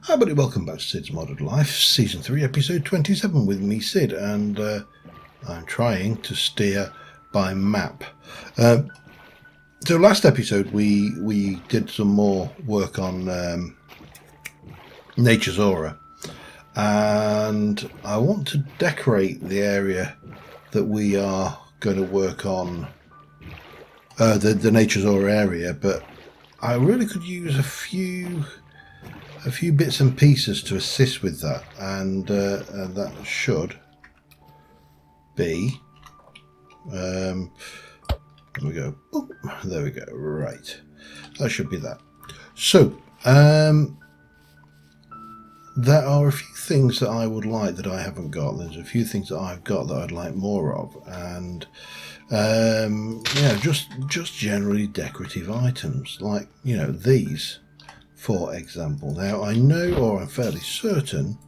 Hi everybody, welcome back to Sid's Modded Life, Season 3, Episode 27 with me, Sid, and I'm trying to steer by map. So last episode we did some more work on Nature's Aura, and I want to decorate the area that we are going to work on, the Nature's Aura area, but I really could use a few bits and pieces to assist with that, and that should be there we go. Oh, there we go. Right, that should be that. So there are a few things that I would like that I haven't got. There's a few things that I've got that I'd like more of, and yeah, just generally decorative items, like, you know, these, for example. Now, I know, or I'm fairly certain,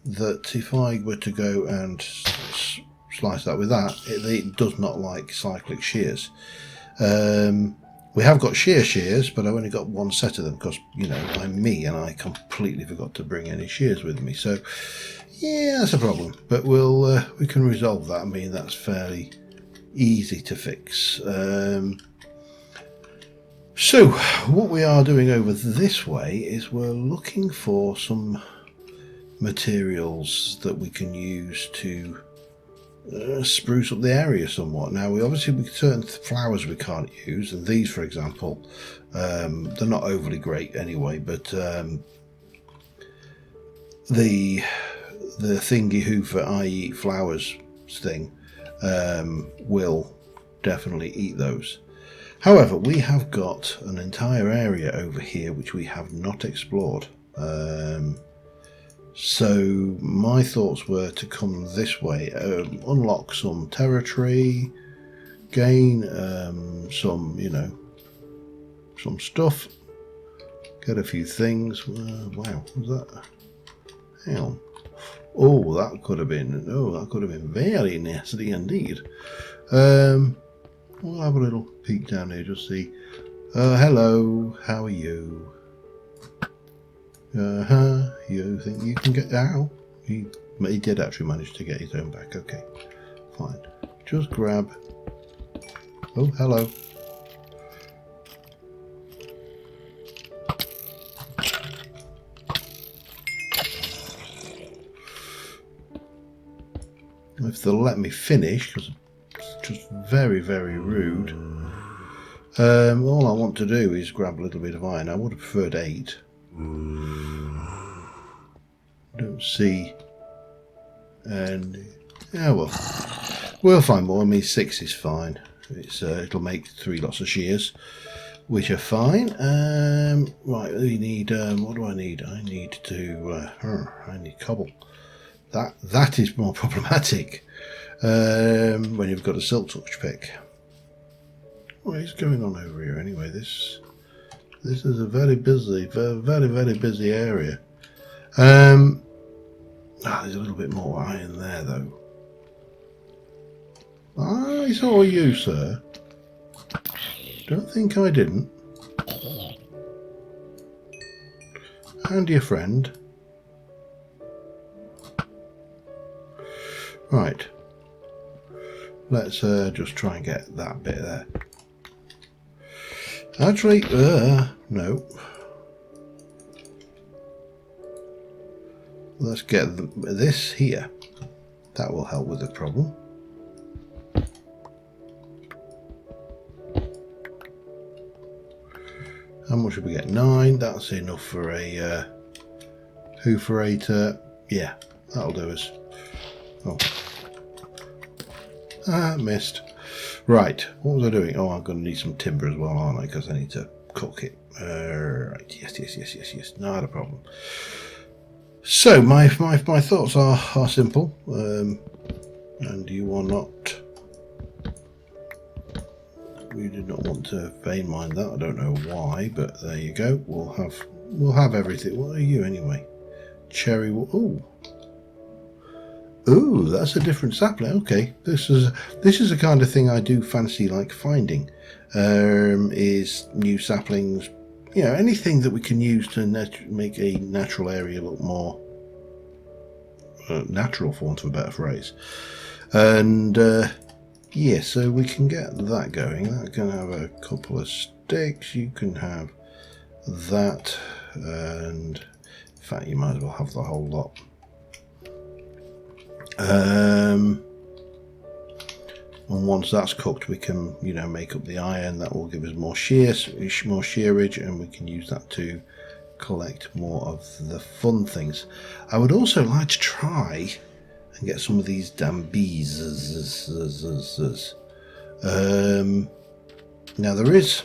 that if I were to go and slice that with that, it does not like cyclic shears. We have got shears, but I've only got one set of them because, you know, I'm me and I completely forgot to bring any shears with me. So, yeah, that's a problem. But we can resolve that. I mean, that's fairly easy to fix. So, what we are doing over this way is we're looking for some materials that we can use to spruce up the area somewhat. Now, we certain flowers we can't use, and these, for example, they're not overly great anyway, but the thingy who for I eat flowers thing will definitely eat those. However, we have got an entire area over here which we have not explored. So my thoughts were to come this way, unlock some territory, gain some, you know, some stuff, get a few things. Wow, what was that? Hang on. Oh, that could have been very nasty indeed. We'll have a little peek down here, just see. Hello, how are you? You think you can get out? He did actually manage to get his own back. Okay, fine. Just grab. Oh, hello. If they'll let me finish, because it's just very, very rude. All I want to do is grab a little bit of iron. I would have preferred 8. Don't see, and yeah, well, we'll find more. I mean, 6 is fine. It'll make 3 lots of shears, which are fine. Right, we need. What do I need? I need I need cobble. That is more problematic when you've got a silk touch pick. What is going on over here anyway? This is a very busy, very busy area. There's a little bit more iron there, though. I saw you, sir. Don't think I didn't. And your friend. Right. Let's just try and get that bit there. Actually, no. Let's get this here. That will help with the problem. How much should we get? 9. That's enough for a hooferator. Yeah, that'll do us. Oh. Missed. Right, what was I doing? Oh, I'm going to need some timber as well, aren't I? Because I need to cook it. Right, yes. Not a problem. So, my thoughts are simple, and you are not. We did not want to vein mine that. I don't know why, but there you go. We'll have everything. What are you anyway? Cherry. Ooh, that's a different sapling. Okay, this is the kind of thing I do fancy, like finding. Is new saplings you know, anything that we can use to make a natural area look more natural, for want of a better phrase. And yeah, so we can get that going. That can have a couple of sticks. You can have that, and in fact, you might as well have the whole lot. And once that's cooked, we can, you know, make up the iron. That will give us more shearage, and we can use that to collect more of the fun things. I would also like to try and get some of these damn bees. Now there is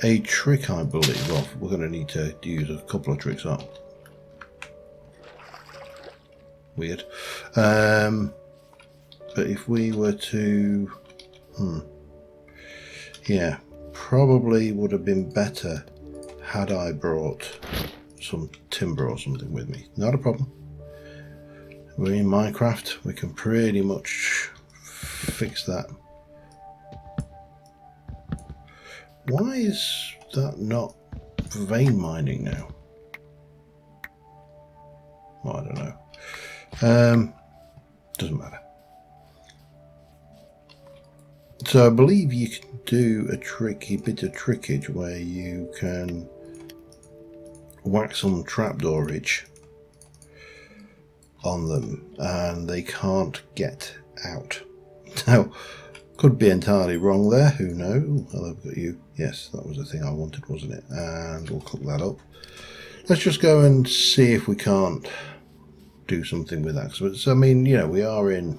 a trick, I believe. Well, we're going to need to use a couple of tricks up. Weird. But if we were to, yeah, probably would have been better had I brought some timber or something with me. Not a problem. We're in Minecraft. We can pretty much fix that. Why is that not vein mining now? Well, I don't know. Doesn't matter. So I believe you can do a tricky bit of trickage where you can whack some trapdoorage on them and they can't get out. Now, could be entirely wrong there, who knows? Ooh, hello, got you. Yes, that was the thing I wanted, wasn't it? And we'll cook that up. Let's just go and see if we can't do something with that. So, I mean, you know, we are in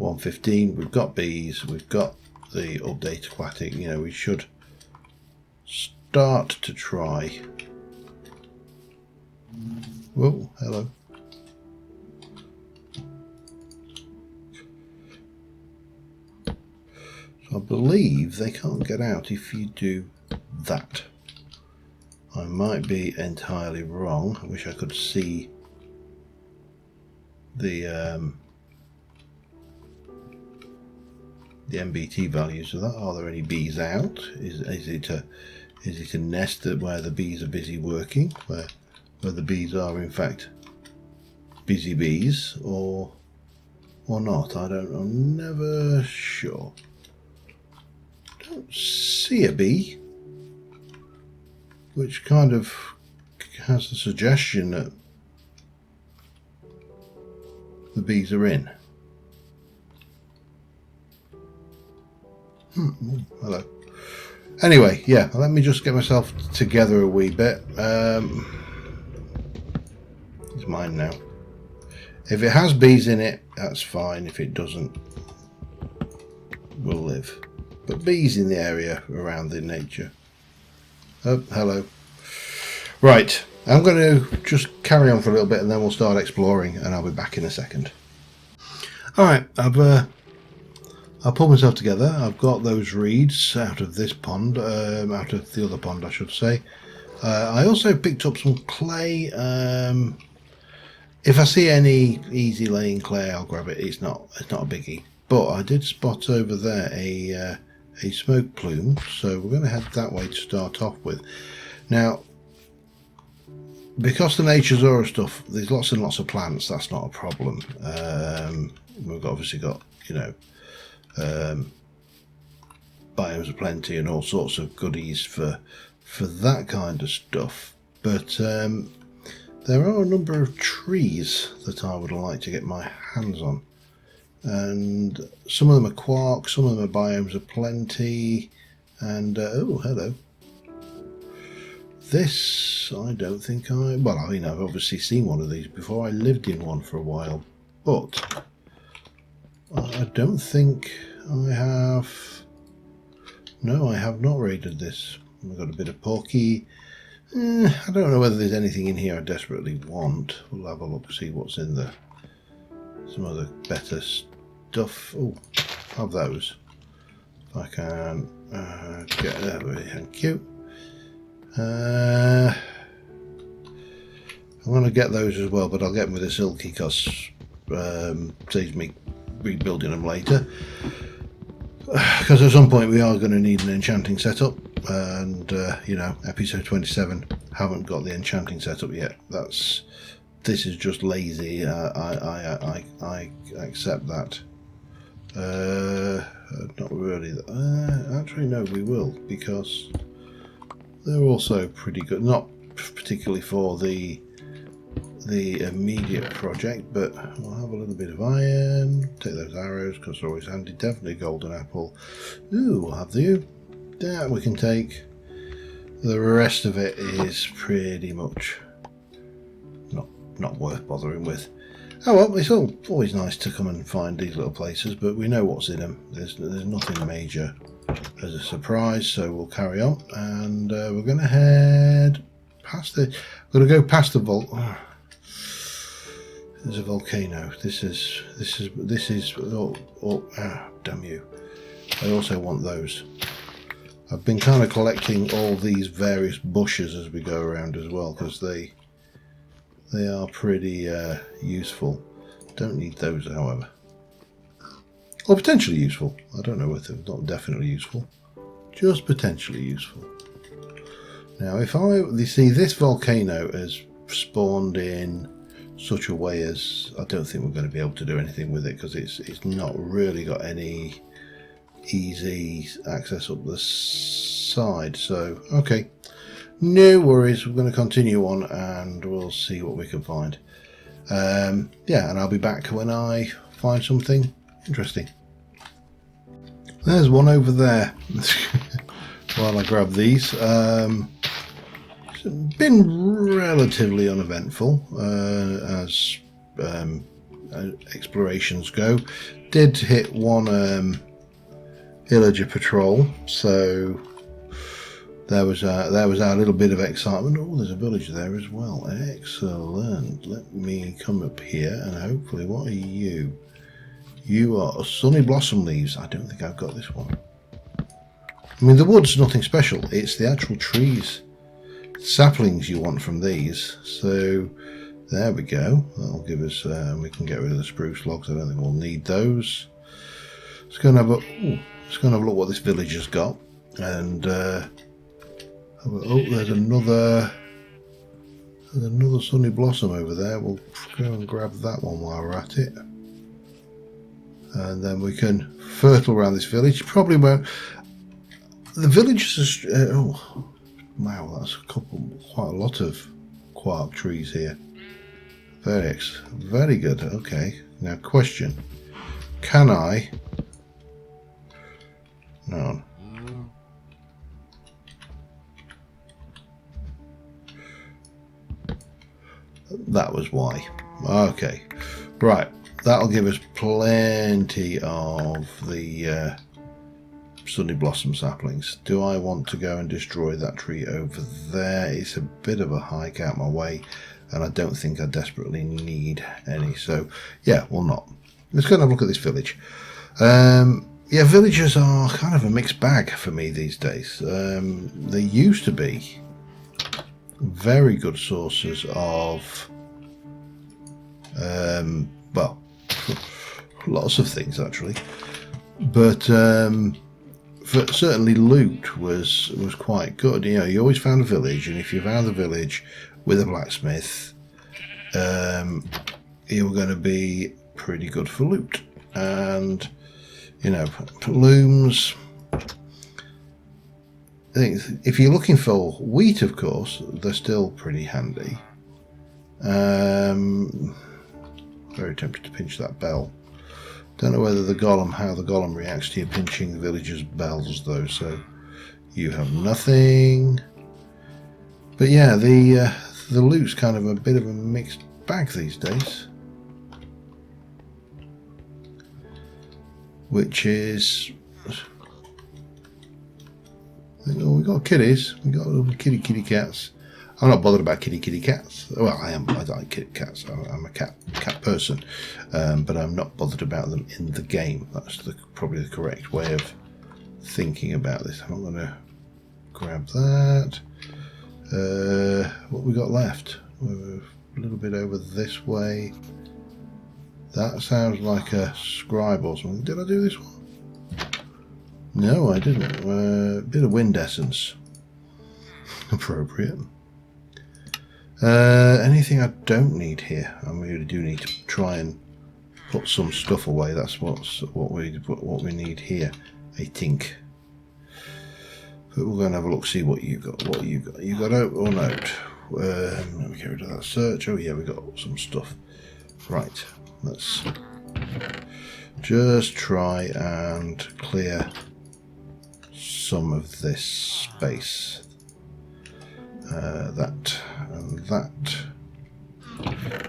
1.15, we've got bees, we've got the update aquatic, you know, we should start to try. Whoa, hello. So I believe they can't get out if you do that. I might be entirely wrong. I wish I could see the MBT values of that. Are there any bees out? Is it a nest where the bees are busy working, where the bees are in fact busy bees, or not? I don't know. I'm never sure. Don't see a bee, which kind of has the suggestion that the bees are in. Hello. Anyway, yeah, let me just get myself together a wee bit. It's mine now. If it has bees in it, that's fine. If it doesn't, we'll live. But bees in the area around the nature. Oh, hello. Right, I'm going to just carry on for a little bit and then we'll start exploring and I'll be back in a second. Alright, I've pulled myself together. I've got those reeds out of this pond, out of the other pond I should say. I also picked up some clay. If I see any easy laying clay, I'll grab it. It's not a biggie. But I did spot over there a smoke plume, so we're going to head that way to start off with. Now, because the Nature's stuff, there's lots and lots of plants. That's not a problem. We've obviously got, you know, biomes aplenty and all sorts of goodies for that kind of stuff. But there are a number of trees that I would like to get my hands on. And some of them are quark, some of them are biomes aplenty, and oh, hello. This, I don't think well, I mean, I've obviously seen one of these before. I lived in one for a while, but I don't think I have. No, I have not raided this. We've got a bit of porky. I don't know whether there's anything in here I desperately want. We'll have a look, see what's in there. Some other better stuff. Oh, have those. If I can get that way, thank you. I'm going to get those as well, but I'll get them with a silky because saves me rebuilding them later. Because at some point we are going to need an enchanting setup. and you know, episode 27, haven't got the enchanting setup yet. This is just lazy. I accept that. Not really. Actually, no, we will, because they're also pretty good. Not particularly for the immediate project, but we'll have a little bit of iron. Take those arrows because they're always handy. Definitely a golden apple. Ooh, we'll have the. That we can take. The rest of it is pretty much not worth bothering with. Oh well, it's always nice to come and find these little places, but we know what's in them. There's nothing major as a surprise, so we'll carry on, and we're going to head past the. We're going to go past the vault. Oh, there's a volcano. This is. Damn you! I also want those. I've been kind of collecting all these various bushes as we go around as well, because they are pretty useful. Don't need those, however. Or potentially useful. I don't know if they're not definitely useful. Just potentially useful. Now, you see, this volcano has spawned in such a way as I don't think we're going to be able to do anything with it, because it's not really got any easy access up the side. So, okay. No worries, we're going to continue on and we'll see what we can find. Yeah, and I'll be back when I find something interesting. There's one over there. While I grab these. It's been relatively uneventful as explorations go. Did hit one villager patrol, so there was our little bit of excitement. Oh, there's a villager there as well. Excellent. Let me come up here and hopefully, what are you? You are sunny blossom leaves. I don't think I've got this one. I mean, the wood's nothing special. It's the actual trees, saplings you want from these. So there we go. That'll give us. We can get rid of the spruce logs. I don't think we'll need those. Let's go and have a. Let's go and have a look what this villager's got. And there's another sunny blossom over there. We'll go and grab that one while we're at it, and then we can fertile around this village. Probably won't. The village is. Oh, wow! That's quite a lot of quark trees here. Very good. Okay. Now, question: can I? No. That was why. Okay, right. That'll give us plenty of the sunny blossom saplings. Do I want to go and destroy that tree over there? It's a bit of a hike out my way, and I don't think I desperately need any. So yeah, we'll not. Let's go and have a look at this village. Yeah, villagers are kind of a mixed bag for me these days. They used to be very good sources of, well, lots of things actually, but certainly loot was quite good. You know, you always found a village, and if you found a village with a blacksmith, you were going to be pretty good for loot. And you know, looms. I think if you're looking for wheat, of course, they're still pretty handy. Very tempted to pinch that bell. Don't know whether how the golem reacts to you pinching the villagers' bells, though. So you have nothing. But yeah, the loot's kind of a bit of a mixed bag these days. Which is, oh, we got kitties. We got little kitty cats. I'm not bothered about kitty cats. Well, I am. I like kitty cats. I'm a cat person, but I'm not bothered about them in the game. That's probably the correct way of thinking about this. I'm going to grab that. What we got left? We're a little bit over this way. That sounds like a scribe or something. Did I do this one? No, I didn't. A bit of wind essence. Appropriate. Anything I don't need here? I really do need to try and put some stuff away. That's what we need here, I think. But we're going to have a look, see what you got. What you got? You got out or note? Let me get rid of that search. Oh yeah, we got some stuff. Right, let's just try and clear some of this space. That and that,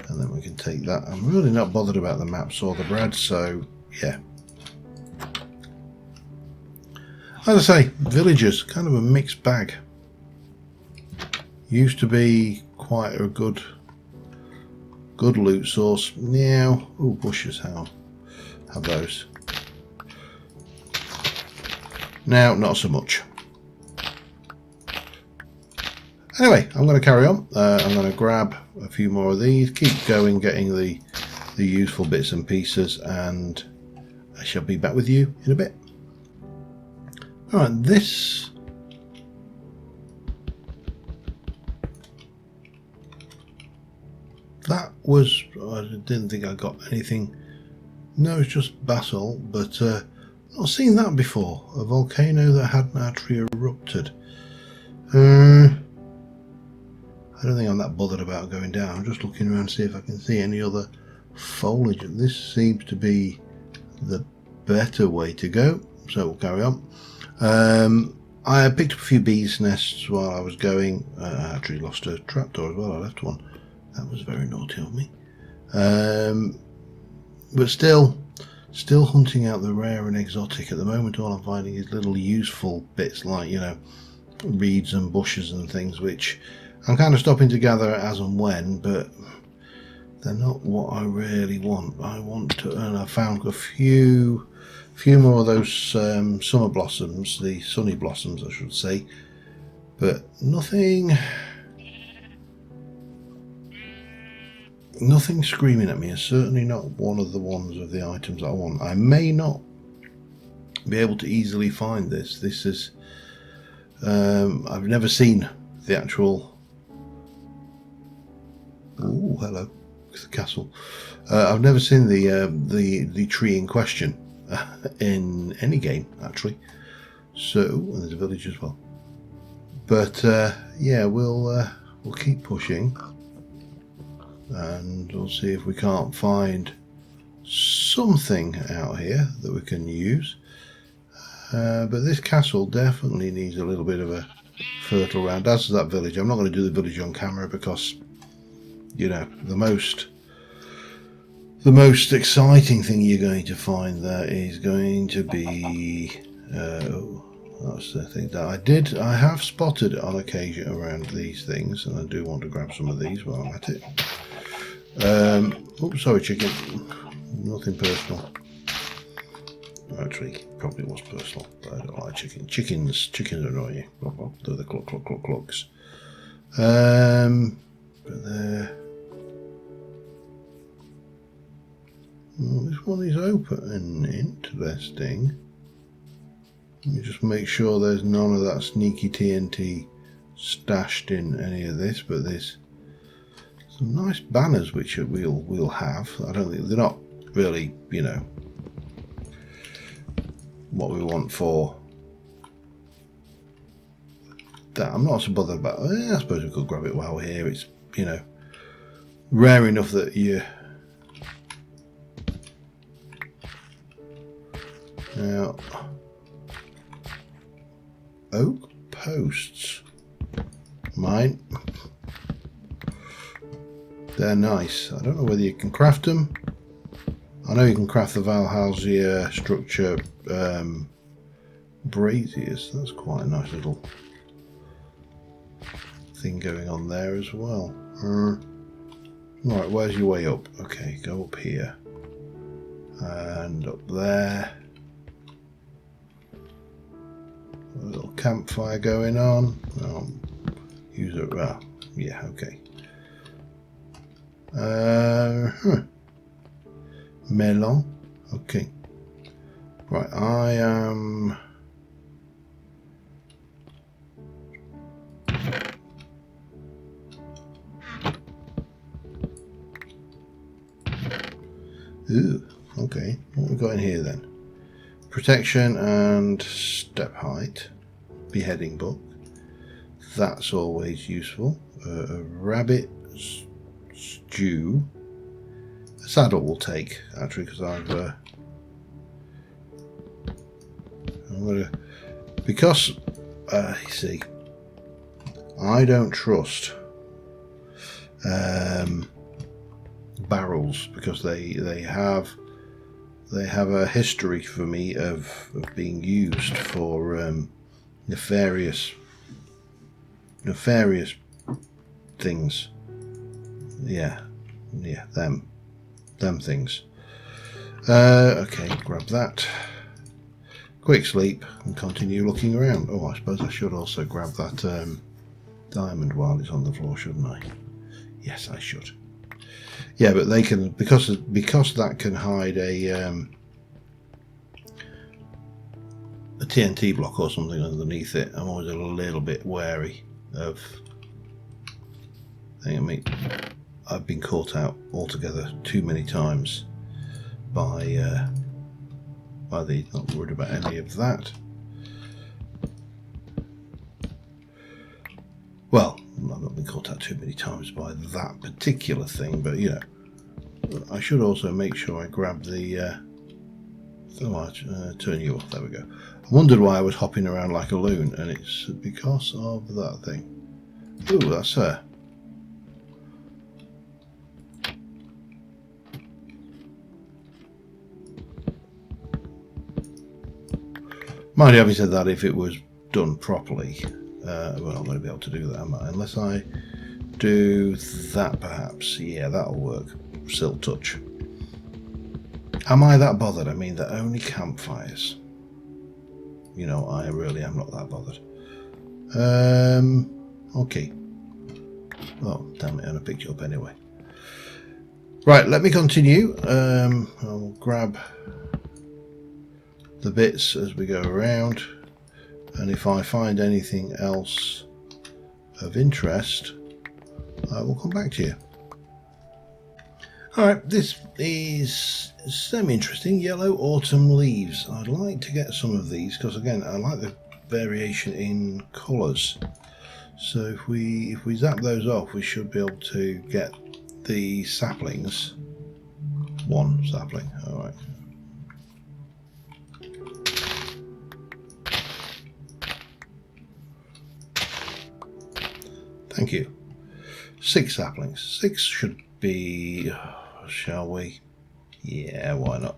and then we can take that. I'm really not bothered about the maps or the bread, so yeah. As I say, villagers, kind of a mixed bag. Used to be quite a good loot source. Now, oh, bushes, how have those? Now, not so much. Anyway, I'm going to carry on. I'm going to grab a few more of these, keep going, getting the useful bits and pieces, and I shall be back with you in a bit. Alright, this... that was... I didn't think I got anything. No, it's just basalt, but I've not seen that before. A volcano that hadn't actually erupted. I don't think I'm that bothered about going down. I'm just looking around to see if I can see any other foliage. This seems to be the better way to go, so we'll carry on. I picked up a few bees' nests while I was going. I actually lost a trapdoor as well. I left one. That was very naughty of me. But still hunting out the rare and exotic at the moment. All I'm finding is little useful bits like, you know, reeds and bushes and things, which I'm kind of stopping to gather as and when, but they're not what I really want. I want to, and I found a few more of those summer blossoms, the sunny blossoms I should say, but nothing screaming at me, and certainly not one of the ones of the items I want. I may not be able to easily find this. This is I've never seen the actual... oh, hello, the castle. I've never seen the tree in question in any game actually. So, and there's a village as well. But yeah, we'll keep pushing, and we'll see if we can't find something out here that we can use. But this castle definitely needs a little bit of a fertile round, as is that village. I'm not going to do the village on camera because, you know, the most exciting thing you're going to find there is going to be that's the thing that I have spotted on occasion around these things, and I do want to grab some of these while I'm at it. Oh, sorry, chicken. Nothing personal. Actually, probably was personal, but I don't like chicken. Chickens annoy you. They're the clucks. But there. Well, this one is open. Interesting. Let me just make sure there's none of that sneaky TNT stashed in any of this, but there's some nice banners which we'll have. I don't think they're not really, you know, what we want for that. I'm not so bothered about. I suppose we could grab it while we're here. It's, you know, rare enough that you... Now, oak posts. Mine. They're nice. I don't know whether you can craft them. I know you can craft the Valhalsia structure braziers. That's quite a nice little thing going on there as well. Right, where's your way up? Okay, go up here. And up there. A little campfire going on. Use it. Well, yeah, okay. Melon. Okay. Right, I am Ooh, okay. What have we got in here then? Protection and step height. Beheading book. That's always useful. A rabbit stew. A saddle will take, actually, because I'm gonna, because you see, I don't trust barrels, because they have a history for me of being used for nefarious things. Yeah, them things. Okay, grab that. Quick sleep and continue looking around. Oh, I suppose I should also grab that diamond while it's on the floor, shouldn't I? Yes, I should. Yeah, but they can, because that can hide a TNT block or something underneath it. I'm always a little bit wary of. I mean, I've been caught out altogether too many times by these. Not worried about any of that. Well, I've not been caught out too many times by that particular thing, but you know, I should also make sure I grab the. Turn you off. There we go. I wondered why I was hopping around like a loon, and it's because of that thing. Ooh, that's her. Mind you, having said that, if it was done properly, well, I'm going to be able to do that, am I? Unless I do that, perhaps. Yeah, that'll work. Silk touch. Am I that bothered? I mean, they're only campfires. You know, I really am not that bothered. Okay. Oh, damn it, I picked you up anyway. Right, let me continue. I'll grab the bits as we go around, and if I find anything else of interest, I will come back to you. Alright, this is semi-interesting. Yellow autumn leaves. I'd like to get some of these because, again, I like the variation in colours. So if we zap those off, we should be able to get the saplings. One sapling, alright. Thank you. 6 saplings. 6 should be... Shall we? Yeah, why not?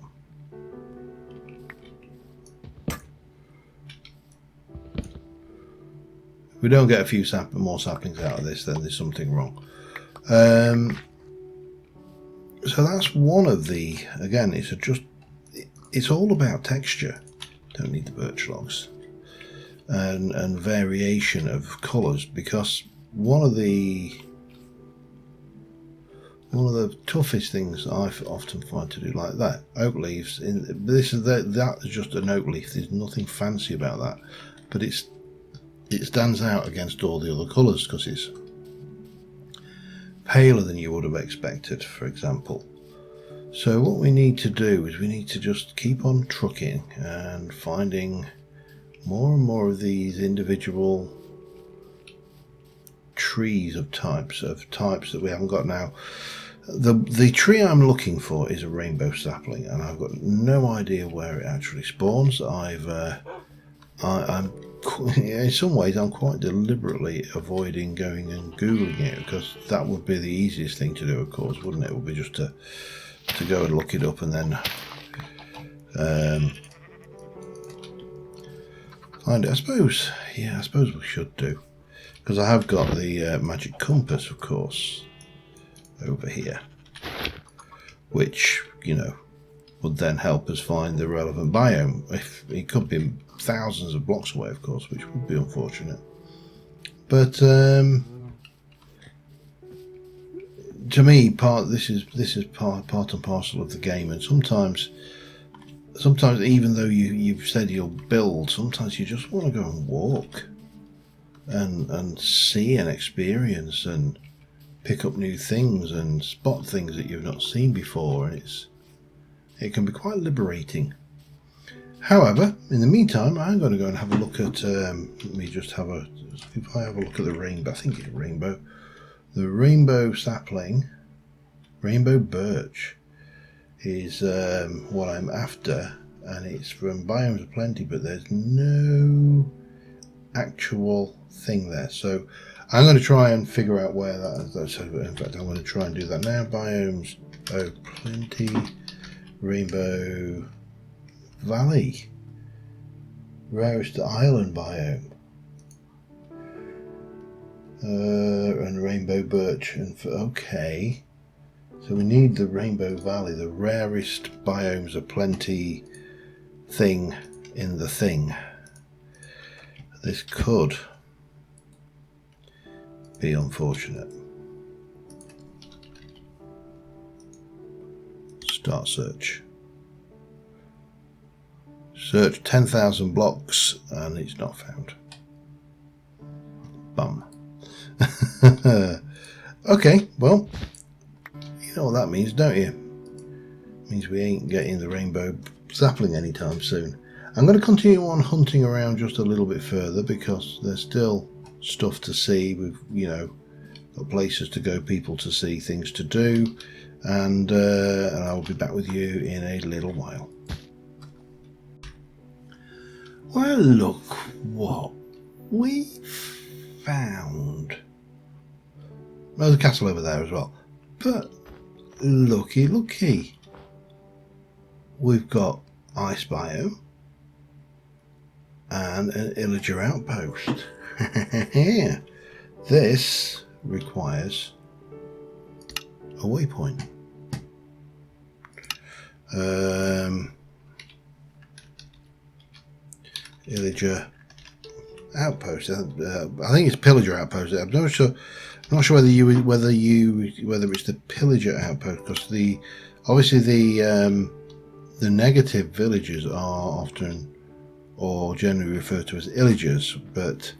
If we don't get a few more saplings out of this, then there's something wrong. So that's one of the... Again, it's all about texture. Don't need the birch logs. And variation of colours, because one of the toughest things I often find to do like that, oak leaves. That is just an oak leaf. There's nothing fancy about that, but it stands out against all the other colours because it's paler than you would have expected, for example. So what we need to do is we need to just keep on trucking and finding more and more of these individual trees of types that we haven't got now. The tree I'm looking for is a rainbow sapling, and I've got no idea where it actually spawns. I'm in some ways I'm quite deliberately avoiding going and googling it, because that would be the easiest thing to do, of course, wouldn't it? It would be just to go and look it up and then find it. I suppose we should do, because I have got the magic compass, of course, over here, which, you know, would then help us find the relevant biome. If it could be thousands of blocks away, of course, which would be unfortunate. But to me, this is part and parcel of the game. And sometimes even though you've said you'll build, sometimes you just want to go and walk and see and experience and pick up new things and spot things that you've not seen before. And it can be quite liberating. However, in the meantime, I'm going to go and have a look at, let me just have a, if I have a look at the rainbow, I think it's rainbow, the rainbow sapling, rainbow birch is what I'm after, and it's from Biomes of Plenty, but there's no actual thing there. So I'm going to try and figure out where that is. So in fact, I'm going to try and do that now. Biomes of Plenty, Rainbow Valley, rarest island biome, and rainbow birch. And okay, so we need the Rainbow Valley, the rarest Biomes of Plenty thing in the thing. This could be unfortunate. Start search. Search 10,000 blocks and it's not found. Bum. Okay, well, you know what that means, don't you? It means we ain't getting the rainbow sapling anytime soon. I'm going to continue on hunting around just a little bit further because there's still stuff to see. We've, you know, got places to go, people to see, things to do, and I'll be back with you in a little while. Well, look what we found. There's a castle over there as well, but looky, we've got ice biome and an illager outpost. This requires a waypoint. Illager outpost. I think it's pillager outpost. I'm not sure. I'm not sure whether it's the pillager outpost, because obviously the negative villages are often or generally referred to as illagers, but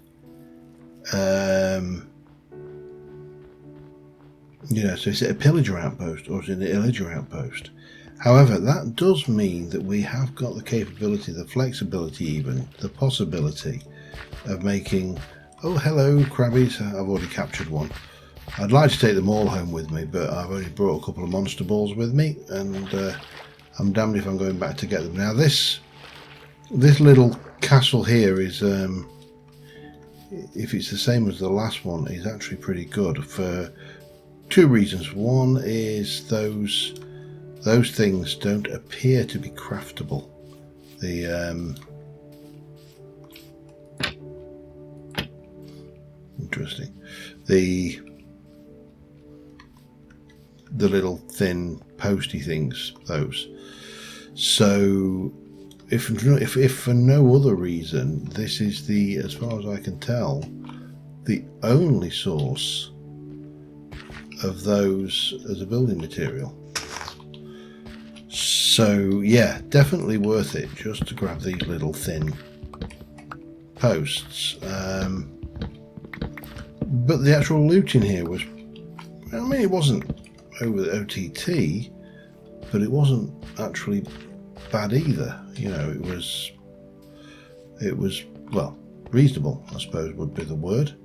you know, so is it a pillager outpost or is it an illager outpost? However, that does mean that we have got the capability, the flexibility, even the possibility of making. Oh, hello, crabbies. I've already captured one. I'd like to take them all home with me, but I've only brought a couple of monster balls with me, and I'm damned if I'm going back to get them. Now, this little castle here is, if it's the same as the last one, is actually pretty good for two reasons. One is those things don't appear to be craftable. Interesting. The little thin posty things, those. So if for no other reason, this is as far as I can tell, the only source of those as a building material. So yeah, definitely worth it just to grab these little thin posts. But the actual loot in here was, I mean, it wasn't over the OTT, but it wasn't actually bad either. You know, it was well, reasonable, I suppose would be the word.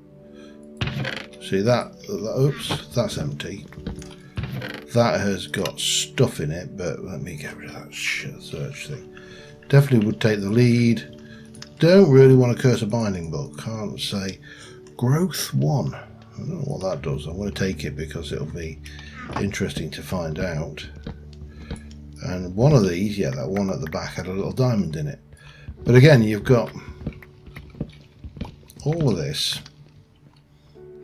See that oops, that's empty. That has got stuff in it, but let me get rid of that shit search thing. Definitely would take the lead. Don't really want to curse a binding book. Can't say. Growth 1. I don't know what that does. I want to take it because it'll be interesting to find out. And one of these, yeah, that one at the back had a little diamond in it. But again, you've got all of this.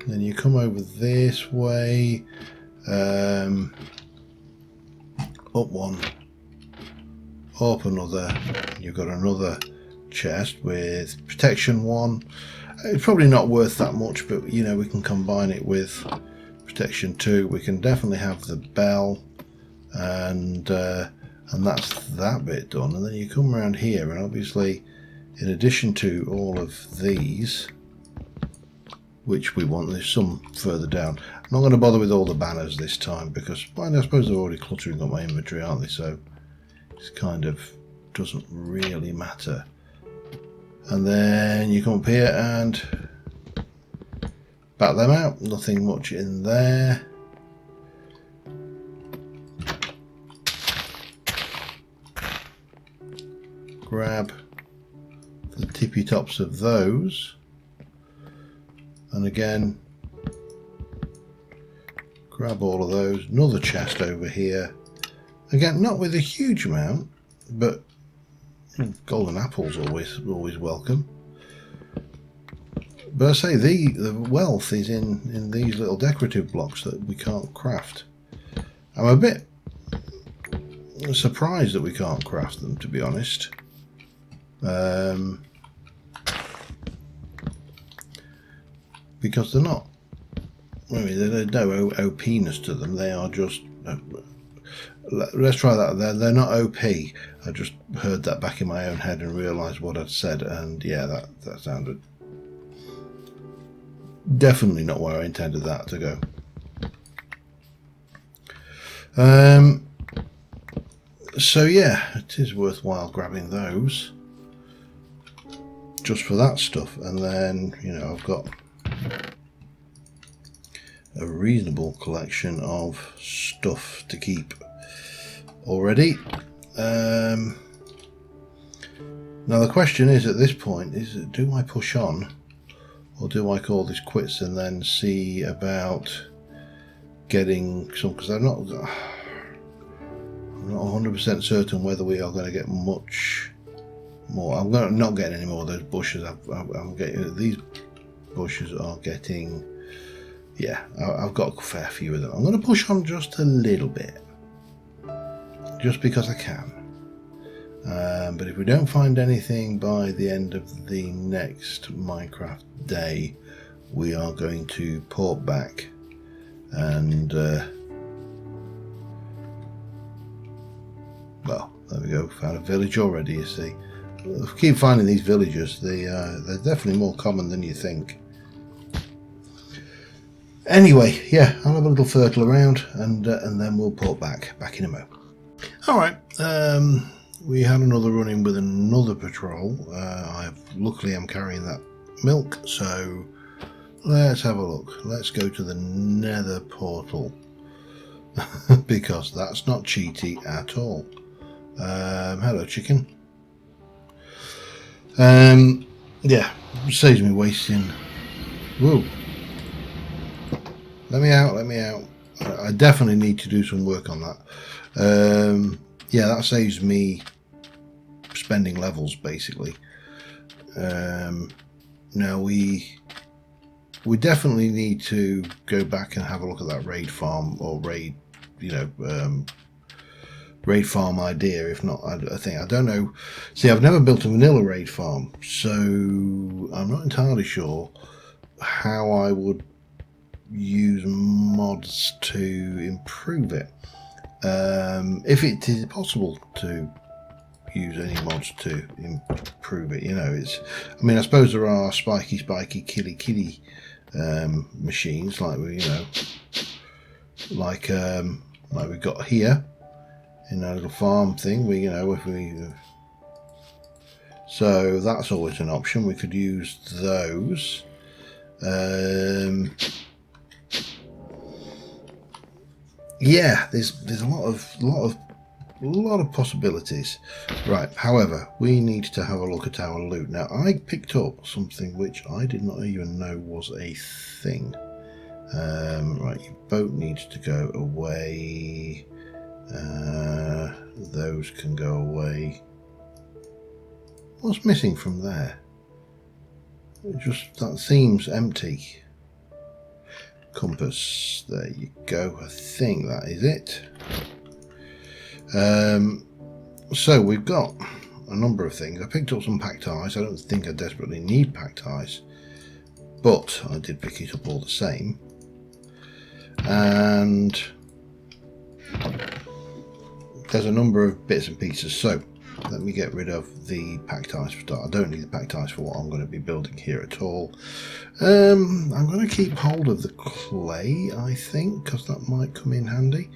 Then you come over this way, up one, up another. You've got another chest with protection 1. It's probably not worth that much, but you know, we can combine it with protection 2. We can definitely have the bell, and that's that bit done. And then you come around here, and obviously, in addition to all of these, which we want, there's some further down. I'm not going to bother with all the banners this time because, well, I suppose they're already cluttering up my inventory, aren't they? So It's kind of doesn't really matter. And then you come up here and bat them out. Nothing much in there. Grab the tippy tops of those, and again grab all of those. Another chest over here, again not with a huge amount, but golden apples always welcome. But I say the wealth is in these little decorative blocks that we can't craft. I'm a bit surprised that we can't craft them, to be honest. Because they're not, I mean, there's no OP-ness to them. They are just, let's try that. They're not OP. I just heard that back in my own head and realised what I'd said, and yeah, that sounded definitely not where I intended that to go. So yeah, it is worthwhile grabbing those just for that stuff, and then, you know, I've got a reasonable collection of stuff to keep already. Now the question is, at this point, is do I push on, or do I call this quits and then see about getting some, because I'm not 100% certain whether we are going to get much more. I'm not getting any more of those bushes. I'm getting, these bushes are getting, yeah, I've got a fair few of them. I'm going to push on just a little bit, just because I can. But if we don't find anything by the end of the next Minecraft day, we are going to port back and well, there we go, found a village already, you see. I keep finding these villages. They're definitely more common than you think. Anyway, yeah, I'll have a little fertile around, and then we'll port back in a mo. Alright, we had another run-in with another patrol. Luckily I'm carrying that milk, so let's have a look. Let's go to the nether portal, because that's not cheaty at all. Hello, chicken. Yeah, saves me wasting. Whoa. Let me out. I definitely need to do some work on that. Yeah, that saves me spending levels, basically. Now we definitely need to go back and have a look at that raid farm, or raid, you know, raid farm idea. If not, I think, I don't know. See, I've never built a vanilla raid farm, so I'm not entirely sure how I would use mods to improve it. If it is possible to use any mods to improve it, you know, it's, I mean, I suppose there are spiky killy machines, like we, you know, like we've got here in our little farm thing. We, you know, if we, so that's always an option. We could use those. Yeah, there's a lot of possibilities. Right, however, we need to have a look at our loot. Now, I picked up something which I did not even know was a thing. Right, your boat needs to go away. Those can go away. What's missing from there? That seems empty. Compass, there you go. I think that is it. So we've got a number of things. I picked up some packed ice. I don't think I desperately need packed ice, but I did pick it up all the same. And there's a number of bits and pieces. So let me get rid of the packed ice for start. I don't need the packed ice for what I'm going to be building here at all. I'm going to keep hold of the clay, I think, because that might come in handy.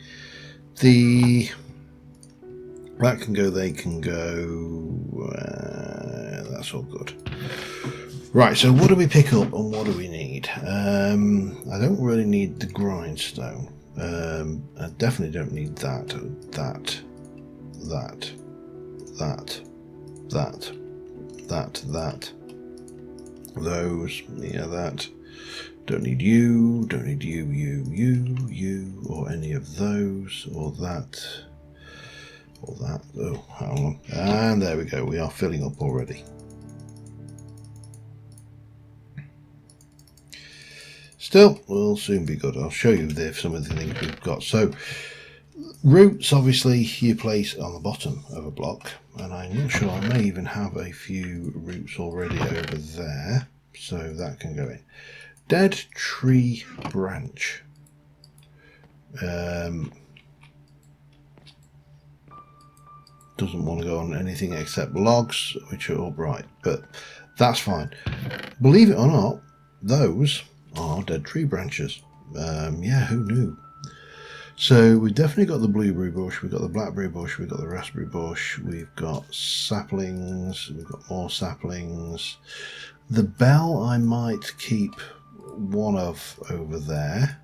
The That can go, they can go. That's all good. Right, so what do we pick up and what do we need? I don't really need the grindstone. I definitely don't need that. Those, yeah, that. Don't need you, don't need you, or any of those, or that, or that. Oh, hang on. And there we go, we are filling up already. Still, we'll soon be good. I'll show you some of the things we've got. So, roots, obviously, you place on the bottom of a block, and I'm not sure, I may even have a few roots already over there, so that can go in. Dead tree branch. Doesn't want to go on anything except logs, which are all bright, but that's fine. Believe it or not, those are dead tree branches. Yeah, who knew? So we've definitely got the blueberry bush, we've got the blackberry bush, we've got the raspberry bush, we've got saplings, we've got more saplings. The bell I might keep one of over there.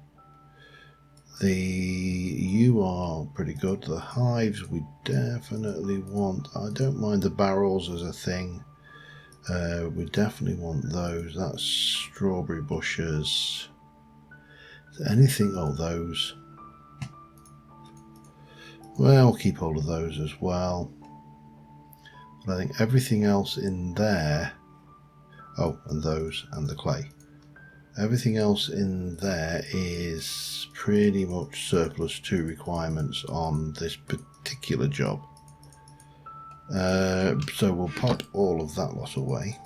You are pretty good. The hives we definitely want. I don't mind the barrels as a thing. We definitely want those. That's strawberry bushes. Anything? Oh, those. Well, we'll keep hold of those as well. But I think everything else in there. Oh, and those and the clay. Everything else in there is pretty much surplus to requirements on this particular job. So we'll pop all of that lot away.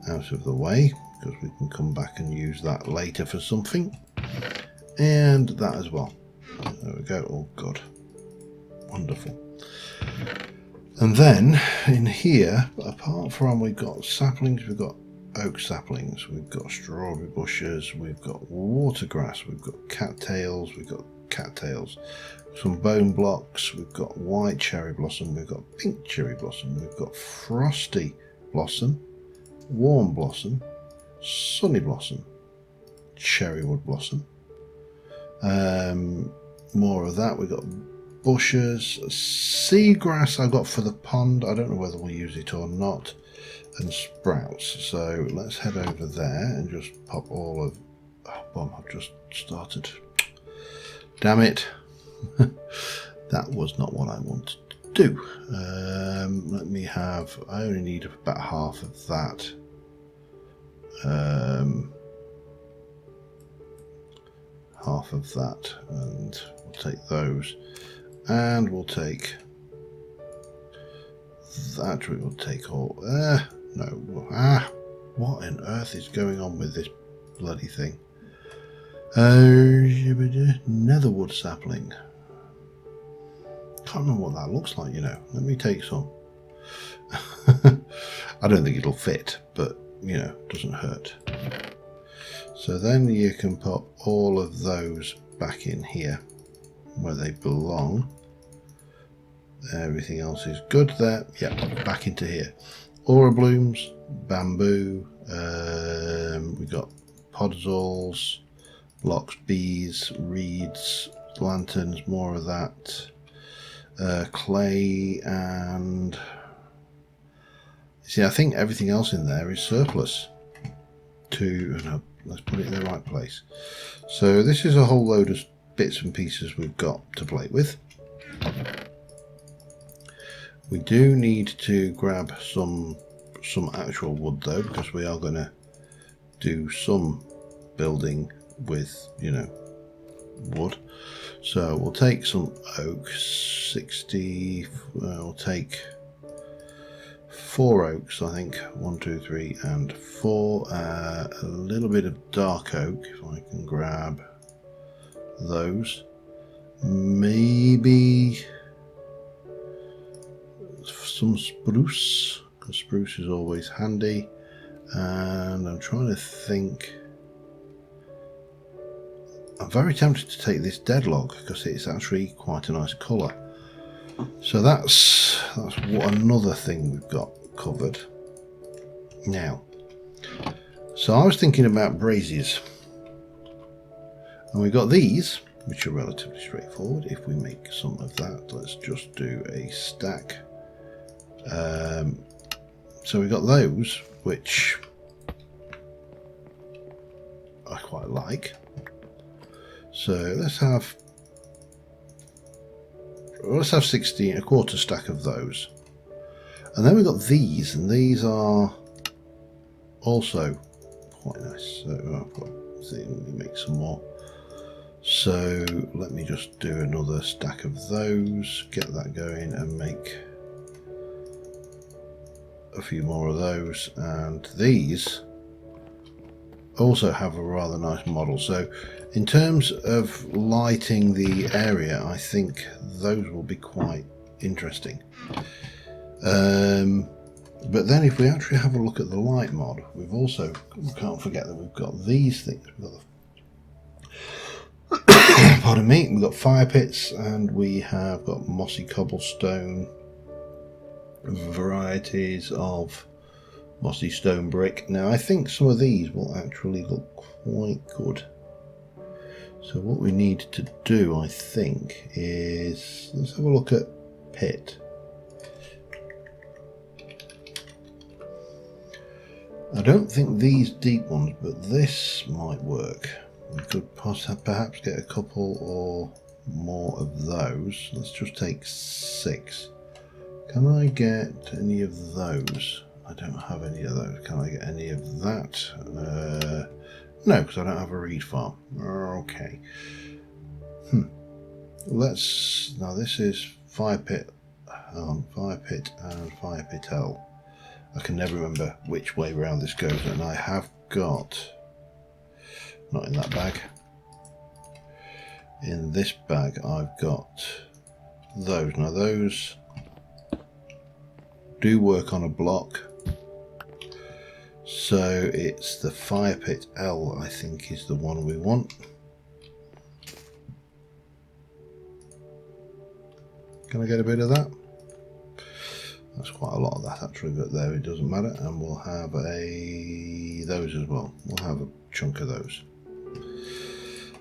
Out of the way, because we can come back and use that later for something. And that as well. There we go. Oh, God. Wonderful. And then, in here, apart from we've got saplings, we've got oak saplings, we've got strawberry bushes, we've got watergrass, we've got cattails, some bone blocks, we've got white cherry blossom, we've got pink cherry blossom, we've got frosty blossom, warm blossom, sunny blossom, cherrywood blossom. More of that. We've got bushes, seagrass I've got for the pond. I don't know whether we'll use it or not. And sprouts. So let's head over there and just pop all of. Oh, bomb! I've just started. Damn it! That was not what I wanted to do. Let me have. I only need about half of that. Half of that, and we'll take those, and we'll take that. We will take all. No. What on earth is going on with this bloody thing? Netherwood sapling. Can't remember what that looks like, you know. Let me take some. I don't think it'll fit, but, you know, doesn't hurt. So then you can put all of those back in here where they belong. Everything else is good there. Yeah, back into here. Aura blooms, bamboo, we've got podzolls, blocks, bees, reeds, lanterns, more of that, clay, and see, I think everything else in there is surplus to, no, let's put it in the right place. So this is a whole load of bits and pieces we've got to play with. We do need to grab some actual wood though, because we are going to do some building with, you know, wood. So we'll take some oak, 60, we'll take 4 oaks, I think, 1, 2, 3 and 4, a little bit of dark oak, if I can grab those, maybe some spruce, because spruce is always handy, and I'm trying to think. I'm very tempted to take this dead log because it's actually quite a nice colour. So that's what another thing we've got covered. Now, so I was thinking about braziers. And we've got these, which are relatively straightforward. If we make some of that, let's just do a stack. So we've got those, which I quite like. So let's have 16, a quarter stack of those. And then we've got these, and these are also quite nice. So let's see, let me make some more. So let me just do another stack of those, get that going, and make a few more of those. And these also have a rather nice model. So in terms of lighting the area, I think those will be quite interesting. But then if we actually have a look at the light mod, we can't forget that we've got these things. We've got pardon me, we've got fire pits, and we have got mossy cobblestone, varieties of mossy stone brick. Now I think some of these will actually look quite good. So what we need to do, I think, is let's have a look at pit. I don't think these deep ones, but this might work. We could perhaps get a couple or more of those. Let's just take 6. Can I get any of those? I don't have any of those. Can I get any of that? No, because I don't have a reed farm. Okay. Now this is fire pit, fire pit and fire pit L. I can never remember which way around this goes, and I have got, not in that bag, in this bag I've got those. Now those do work on a block, so it's the fire pit L I think is the one we want. Can I get a bit of that? That's quite a lot of that actually, but there, it doesn't matter. And we'll have those as well. We'll have a chunk of those.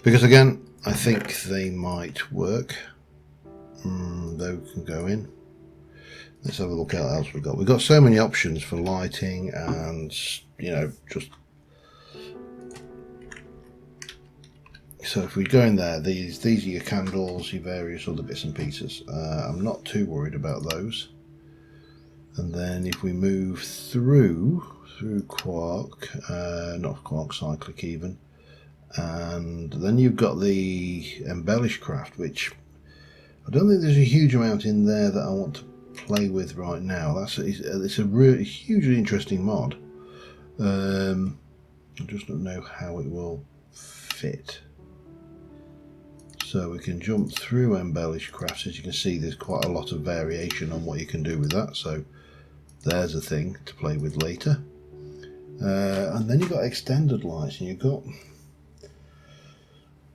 Because again, I think they might work. Those can go in. Let's have a look at what else we've got. We've got so many options for lighting and, you know, just... So if we go in there, these are your candles, your various other bits and pieces. I'm not too worried about those. And then if we move through Quark, not Quark, Cyclic even, and then you've got the Embellish Craft, which I don't think there's a huge amount in there that I want to play with right now. It's a really hugely interesting mod. I just don't know how it will fit. So we can jump through Embellish Crafts. As you can see, there's quite a lot of variation on what you can do with that. So there's a thing to play with later. And then you've got extended lights, and you've got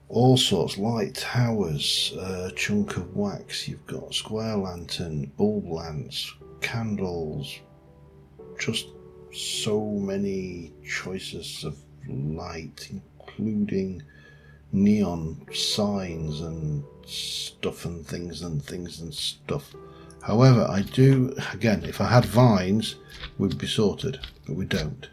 all sorts, light towers, chunk of wax, you've got square lantern, bulb lamps, candles, just so many choices of light, including neon signs and stuff and things and stuff. However, I do, again, if I had vines, we'd be sorted, but we don't.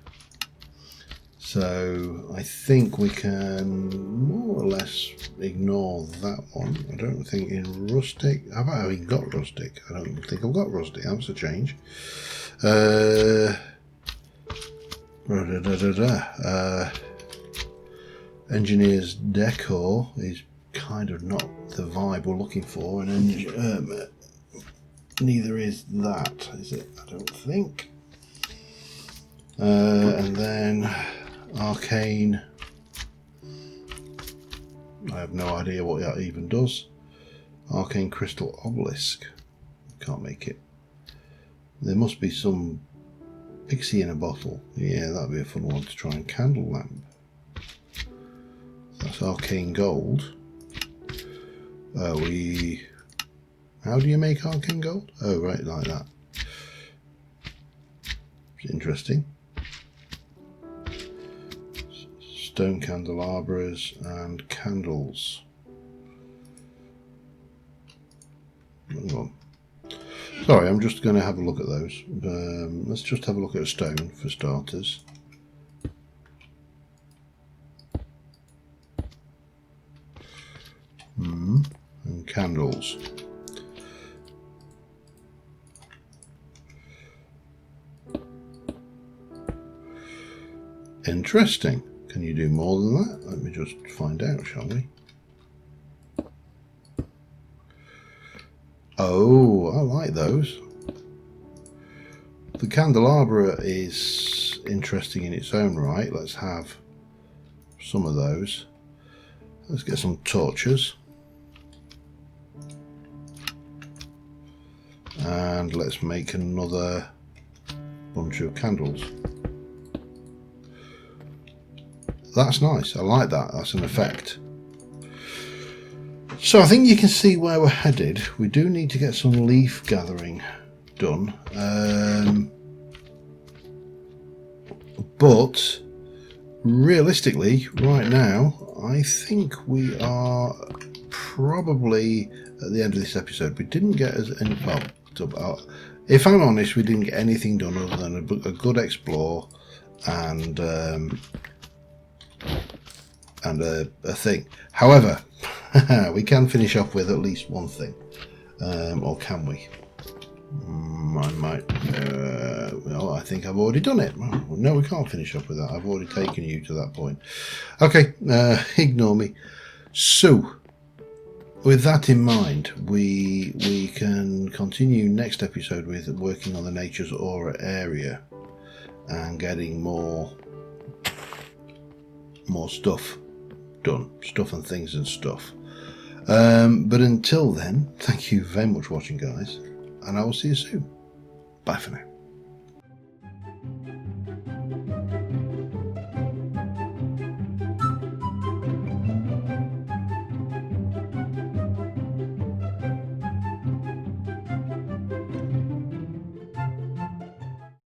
So I think we can more or less ignore that one. I don't think in rustic, have I even got rustic? I don't think I've got rustic, that's a change. Engineer's decor is kind of not the vibe we're looking for, and neither is that, is it? I don't think. And then Arcane, I have no idea what that even does. Arcane Crystal Obelisk, can't make it. There must be some pixie in a bottle. Yeah, that'd be a fun one to try and candle lamp. That's Arcane Gold. We How do you make Arcane Gold? Oh, right, like that. Interesting. Stone candelabras and candles. Hang on. Sorry, I'm just going to have a look at those. Let's just have a look at a stone for starters. And candles. Interesting. Can you do more than that? Let me just find out, shall we? Oh, I like those. The candelabra is interesting in its own right. Let's have some of those. Let's get some torches. And let's make another bunch of candles. That's nice. I like that. That's an effect. So I think you can see where we're headed. We do need to get some leaf gathering done. But realistically, right now, I think we are probably at the end of this episode. We didn't get any... Well, if I'm honest, we didn't get anything done other than a good explore and a thing. However, we can finish off with at least one thing, or can we? I might. Well, I think I've already done it. No, we can't finish off with that. I've already taken you to that point. Okay, ignore me. So, with that in mind, we can continue next episode with working on the Nature's Aura area and getting more stuff done, stuff and things and stuff. But until then, thank you very much for watching, guys, and I will see you soon. Bye for now.